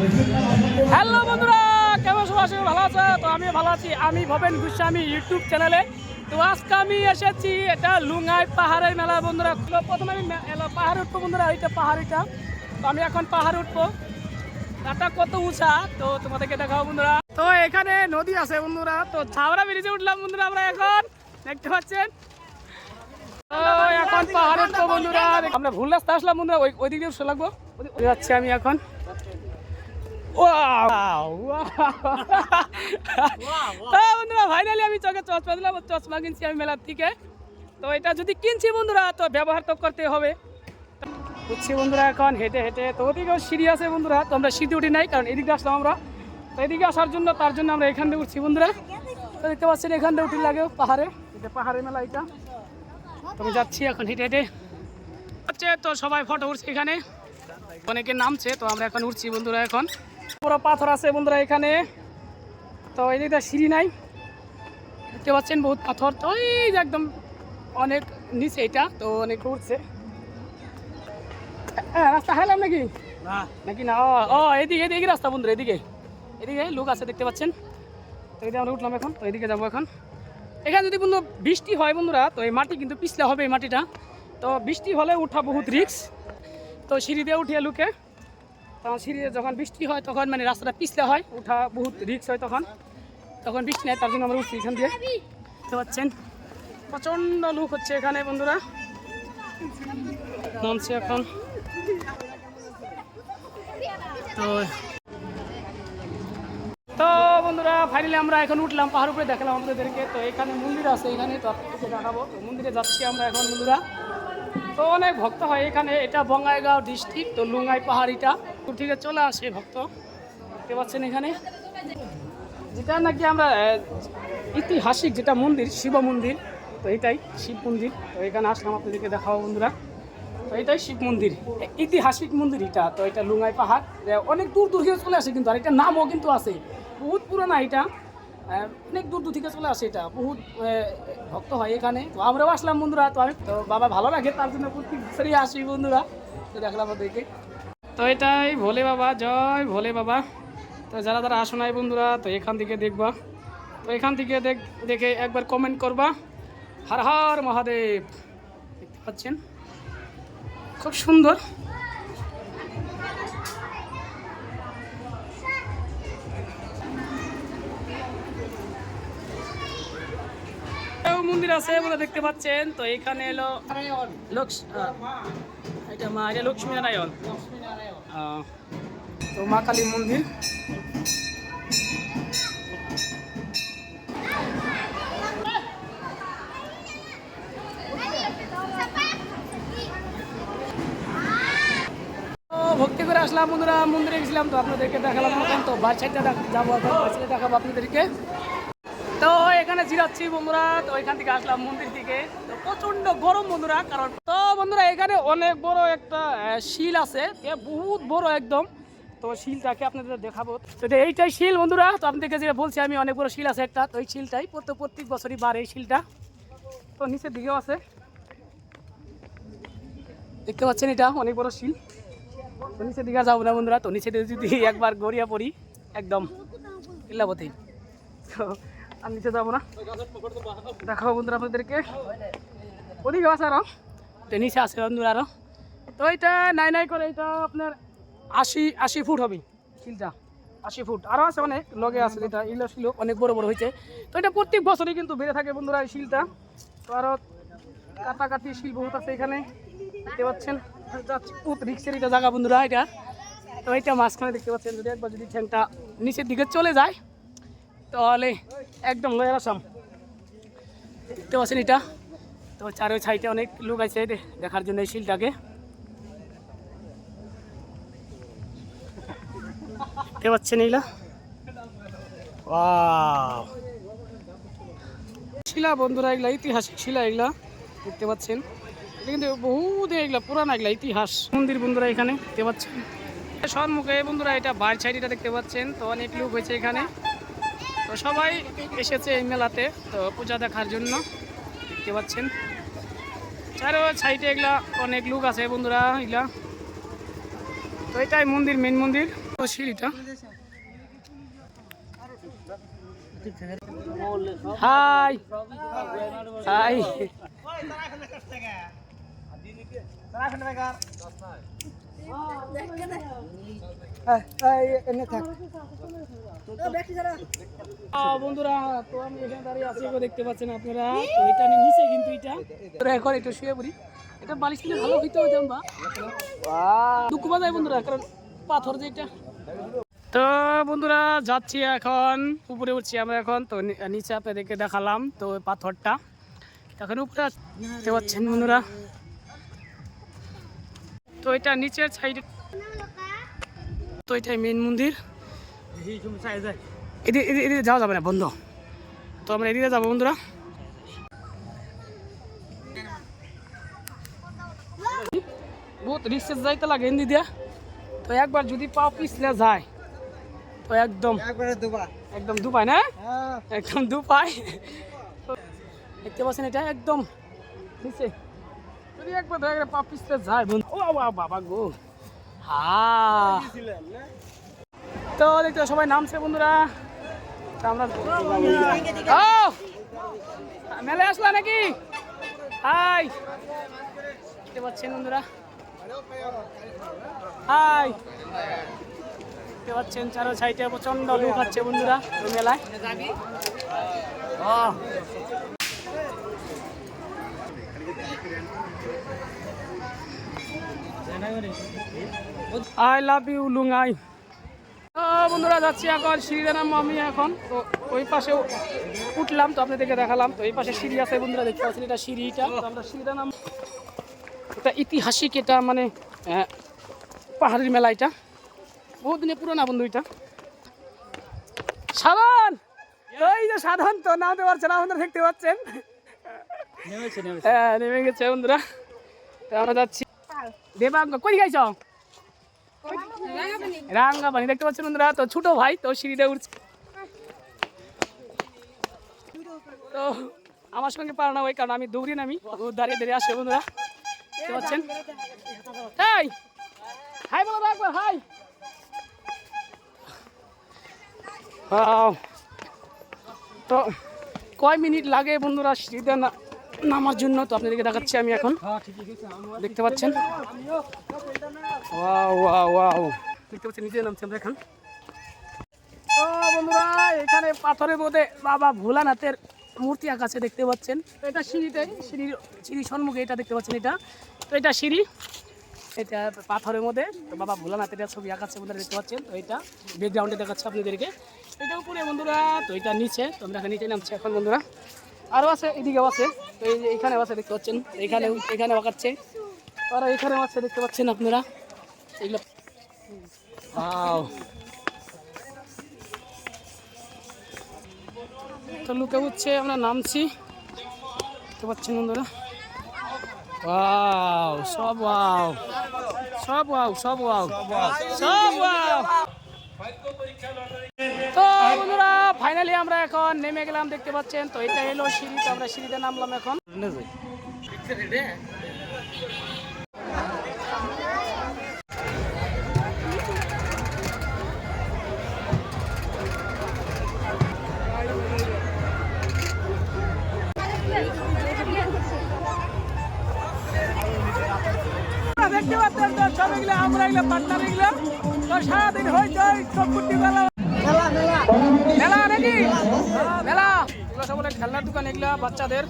Hello বন্ধুরা, কেমন সবাই ভালো আছে? তো আমি ভালো আছি। আমি ভবেন গোস্বামী ইউটিউব চ্যানেলে। তো আজকে আমি এসেছি এটা লুঙ্গাই পাহাড়ের মেলা বন্ধুরা। প্রথমে আমি পাহাড়ে উঠবো বন্ধুরা, এইটা পাহাড়িটা। তো আমি এখন পাহাড়ে উঠবো, এটা কত উঁচা তো তোমাদেরকে দেখাবো বন্ধুরা। তো এখানে নদী আছে বন্ধুরা, তো ছাওড়া ব্রিজে উঠলাম বন্ধুরা আমরা এখন, দেখতে পাচ্ছেন। তো এখন পাহাড়ে উঠবো বন্ধুরা, আমরা ভুল রাস্তা আসলাম বন্ধুরা, ওই দিক দিয়ে লাগবো যাচ্ছি আমি এখন। বন্ধুরা ফাইনালি আমি চোখে চশমা দিলাম, চশমা কিনছি আমি মেলার থেকে। তো এটা যদি কিনছি বন্ধুরা তো ব্যবহার তো করতে হবে। উঠছি বন্ধুরা এখন হেঁটে হেঁটে। তো ওদিকেও সিঁড়ি আছে বন্ধুরা, তো আমরা সিঁড়ি উঠি নাই, কারণ এদিকে আসলাম আমরা। তো এদিকে আসার জন্য তার জন্য আমরা এখান থেকে উঠছি বন্ধুরা। তো দেখতে পাচ্ছেন এখান থেকে উঠি লাগে পাহাড়ে, এটা পাহাড়ের মেলা এটা। তো আমি যাচ্ছি এখন হেঁটে হেঁটে হচ্ছে। তো সবাই ফটো উঠছে এখানে, অনেকে নামছে। তো আমরা এখন উঠছি বন্ধুরা। এখন বড় পাথর আছে বন্ধুরা এখানে, তো এই দিকটা সিঁড়ি নাই, দেখতে পাচ্ছেন বহুত পাথর। তো এই যে একদম অনেক নিচে এটা, তো অনেক উঠছে। হ্যাঁ রাস্তা হারালাম নাকি নাকি না? ও এদিকে এদিকে রাস্তা বন্ধুরা, এদিকে এদিকে লোক আছে দেখতে পাচ্ছেন। তো এদিকে আমরা উঠলাম এখন, তো এদিকে যাবো এখন। এখানে যদি বন্ধু বৃষ্টি হয় বন্ধুরা, তো এই মাটি কিন্তু পিছলা হবে এই মাটিটা। তো বৃষ্টি হলে উঠা বহুত রিস্ক। তো সিঁড়ি দিয়ে উঠিয়ে লুকে, তখন সিঁড়ি যখন বৃষ্টি হয় তখন মানে রাস্তাটা পিছলে হয়, উঠা বহুত রিস্ক হয়। তখন বৃষ্টি নেই, তার জন্য আমরা উঠছি এখান দিয়ে। দেখতে পাচ্ছেন প্রচণ্ড লোক হচ্ছে এখানে বন্ধুরা, নামছে এখন। তো বন্ধুরা ফাইনালি আমরা এখন উঠলাম পাহাড় উপরে, দেখলাম আপনাদেরকে। তো এখানে মন্দির আছে এখানে, তো আপনাদেরকে দেখাবো। তো মন্দিরে যাচ্ছি আমরা এখন বন্ধুরা। তো অনেক ভক্ত হয় এখানে, এটা বঙ্গাইগাঁও ডিস্ট্রিক্ট। তো লুঙ্গাই পাহাড়িটা দূর থেকে চলে আসে ভক্ত, দেখতে পাচ্ছেন এখানে। যেটা নাকি আমরা ঐতিহাসিক যেটা মন্দির, শিব মন্দির, তো এটাই শিব মন্দির। তো এখানে আসলাম আপনাদেরকে দেখাবো বন্ধুরা। তো এটাই শিব মন্দির, ঐতিহাসিক মন্দির এটা। তো এটা লুঙ্গাই পাহাড়, অনেক দূর দূর থেকে চলে আসে কিন্তু, আর এটা নামও কিন্তু আছে, বহুত পুরোনো এটা, অনেক দূর দূর থেকে চলে আসে এটা, বহুত ভক্ত হয় এখানে। তো আমরাও আসলাম বন্ধুরা। তো আমি তো বাবা ভালো লাগে তার জন্য প্রত্যেক বছরই আসি বন্ধুরা। তো দেখলাম ওদেরকে। তো এটাই ভোলে বাবা, জয় ভোলে বাবা। তো যারা যারা আসো নাই বন্ধুরা, তো এখান থেকে দেখবা। তো এখান থেকে দেখে একবার কমেন্ট করবা, হর হর মহাদেব। দেখতে পাচ্ছেন খুব সুন্দর। মন্দির আছে বলে দেখতে পাচ্ছেন। তো এখানে এলো এটা মা, এটা লক্ষ্মী নারায়ণ। তো মা কালী মন্দির। ভক্তি করে আসলাম বন্ধুরা, মন্দিরে গেছিলাম। তো আপনাদেরকে দেখালাম এখন। তো বাস সাইডটা যাবো এখন, বাস সাইডে দেখাবো আপনাদেরকে। তো এখানে জিরাচ্ছি বন্ধুরা। তো এখান থেকে আসলাম মন্দির থেকে। তো প্রচন্ড গরম বন্ধুরা, কারণ তো বন্ধুরা এখানে অনেক বড় একটা শিল আছে, বহুত বড় একদম। তো শিলটাকে আপনাদের দেখাবো। তো এইটাই শিল বন্ধুরা। তো আপনাদেরকে যেটা বলছি আমি, অনেক বড় শিল আছে একটা। তো এই শিলটাই প্রত্যেক বছরই বাড়ে এই শিলটা। তো নিচের দিকেও আছে, দেখতে পাচ্ছেন এটা অনেক বড় শিল। তো নিচের দিকে যাবো না বন্ধুরা। তো নিচে যদি একবার গড়িয়া পড়ি একদম ইল্লাপতি, তো আর নিচে যাবো না। দেখাবো বন্ধুরা আপনাদেরকে, ওদিকে আছে আরো, তো নিচে আছে বন্ধুরা আরো। তো এটা নাই করে এটা আপনার 80 ফুট হবে শিলটা, 80 ফুট। আরও আছে অনেক লগে আছে, যেটা ইলো শিল অনেক বড় বড় হয়েছে। তো এটা প্রত্যেক বছরই কিন্তু বেড়ে থাকে বন্ধুরা এই শিলটা। তো আরও কাটাকাটি শিল বহুত আছে এখানে, দেখতে পাচ্ছেন। রিক্সের এটা জায়গা বন্ধুরা এটা। তো এটা মাঝখানে দেখতে পাচ্ছেন, যদি একবার যদি ঠ্যাংটা নিচের দিকে চলে যায় তাহলে একদম লয়ের আসাম, দেখতে পাচ্ছেন এটা। তো চারো সাইডে অনেক লোক আছে দেখার জন্য এই শিলটাকে, দেখতে পাচ্ছেন এইগুলা শিলা বন্ধুরা, এগুলা ঐতিহাসিক শিলা, এগুলা দেখতে পাচ্ছেন। এটা কিন্তু বহুত এগুলা পুরানা, এগুলা ইতিহাস মন্দির বন্ধুরা এখানে দেখতে পাচ্ছেন। সম্মুখে বন্ধুরা এটা বাইর সাইড, এটা দেখতে পাচ্ছেন। তো অনেক লোক হয়েছে এখানে, তো সবাই এসেছে এই মেলাতে তো পূজা দেখার জন্য, দেখতে পাচ্ছেন। চারো সাইডে এগুলা অনেক লোক আছে বন্ধুরা। এগুলা তো এটাই মন্দির, মেন মন্দির। তো সিঁড়িটা হাই হাই বন্ধুরা, তো আমি এখানে দাঁড়িয়ে আছি, দেখতে পাচ্ছেন আপনারা। তো এটা নিচে কিন্তু এটা এখন একটু শুয়ে পড়ি। এটা বালিশ কিনে ভালো হইতে হইতাম বা দুঃখ বাজায় বন্ধুরা, কারণ পাথর যেটা। তো বন্ধুরা যাচ্ছি এখন, উপরে উঠছি আমরা এখন। তো নিচে আপনাদেরকে দেখালাম তো পাথরটা, এখন উপরে দেখতে পাচ্ছেন বন্ধুরা। তো এটা নিচের সাইডে, তো এটাই মেন মন্দির। এদিকে যাওয়া যাবে না, বন্ধ। তো আমরা এদিকে যাবো বন্ধুরা। বহুত রিক্সে যাইতে লাগে হিন্দি দিয়া। তো একবার যদি পা পিছলে যায় তো একদম একদম দুপায় না, একদম দুপায়। দেখতে পাচ্ছেন এটা একদম নিচে, যদি একবার পা পিছলে যায় বন্ধু, ও বাবা গো। তো দেখতে সবাই নামছে বন্ধুরা। আমরা মেলে আসলা নাকি? হাই, দেখতে পাচ্ছেন বন্ধুরা। হাই, দেখতে পাচ্ছেন চারো সাইডে প্রচন্ড লোক আছে বন্ধুরা মেলায়। আই লাভ ইউ লুঙ্গাই। বন্ধুরা যাচ্ছি এখন, সিঁড়িতে নামবো আমি এখন। তো ওই পাশে উঠলাম, তো আপনাদেরকে দেখালাম। তো এই পাশে সিঁড়ি আছে বন্ধুরা, দেখতে পাচ্ছেন এটা সিঁড়িটা। তো আমরা সিঁড়িতে নাম, এটা ঐতিহাসিক, এটা মানে পাহাড়ের মেলা। এটা বহুত দিনে পুরোনো বন্ধু। এটা সাধন, এই যে সাধন তো নামতে পারছে না আপনারা দেখতে পাচ্ছেন, হ্যাঁ নেমে গেছে বন্ধুরা। তো আমরা যাচ্ছি দেবাঙ্গ। কই গাইছ? রাঙ্গাপানি, দেখতে পাচ্ছেন বন্ধুরা। তো ছোট ভাই তো সিঁড়িতে উঠছে, তো আমার সঙ্গে পারে না ওই কারণ আমি দৌড়ে নামি, ও দাঁড়িয়ে দাঁড়িয়ে আসে বন্ধুরা, দেখতে পাচ্ছেন। এই হাই বলো একবার, হাই। তো কয় মিনিট লাগে বন্ধুরা সিঁড়িতে নামার জন্য, তো আপনাদেরকে দেখাচ্ছি আমি এখন। দেখতে পাচ্ছেন, ওয়াও ওয়াও ওয়াও, দেখতে পাচ্ছেন নিচে নামছি আমরা এখন। তো বন্ধুরা এখানে পাথরের মধ্যে বাবা ভোলানাথের মূর্তি আঁকা আছে, দেখতে পাচ্ছেন। তো এটা সিঁড়িতে, সিঁড়ির সম্মুখে এটা দেখতে পাচ্ছেন। এটা তো এটা সিঁড়ি, এটা পাথরের মধ্যে বাবা ভোলানাথের ছবি আঁকা আছে বন্ধুরা, দেখতে পাচ্ছেন। তো এটা ব্যাকগ্রাউন্ডে দেখাচ্ছে আপনাদেরকে। এটা উপরে বন্ধুরা, তো এটা নিচে। তো আমরা নিচে নামছি এখন বন্ধুরা। আরও আছে, এদিকেও আছে, তো এই যে এখানেও আছে দেখতে পাচ্ছেন। এখানে আঁকাচ্ছে, আর এখানেও আছে দেখতে পাচ্ছেন আপনারা এগুলো। তো লুকে উঠছে, আমরা নামছি, দেখতে পাচ্ছেন বন্ধুরা। ওয়াও, সব ওয়াও, সব ওয়াও, সব ওয়াও, সব ওয়াও। তো বন্ধুরা ফাইনালি আমরা এখন নেমে গেলাম, দেখতে পাচ্ছেন। তো এটা এলো সিঁড়ি, তো আমরা সিঁড়িতে নামলাম এখন। দেখতে পাচ্ছেন তো সব এগুলো আমরা এগুলো পার্টনার এগুলো, তো সারাদিন হয়েছে চকুটি মেলা মেলা নাকি মেলা, এগুলো সব খেলনার দোকান, এগুলা বাচ্চাদের।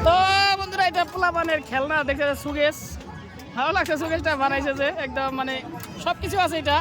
তো বন্ধুরা এটা পোলাপানের খেলনা দেখতে, সুগেশ ভালো লাগছে, সুগেশটা বানাইছে যে একদম মানে সব কিছু আছে এটা।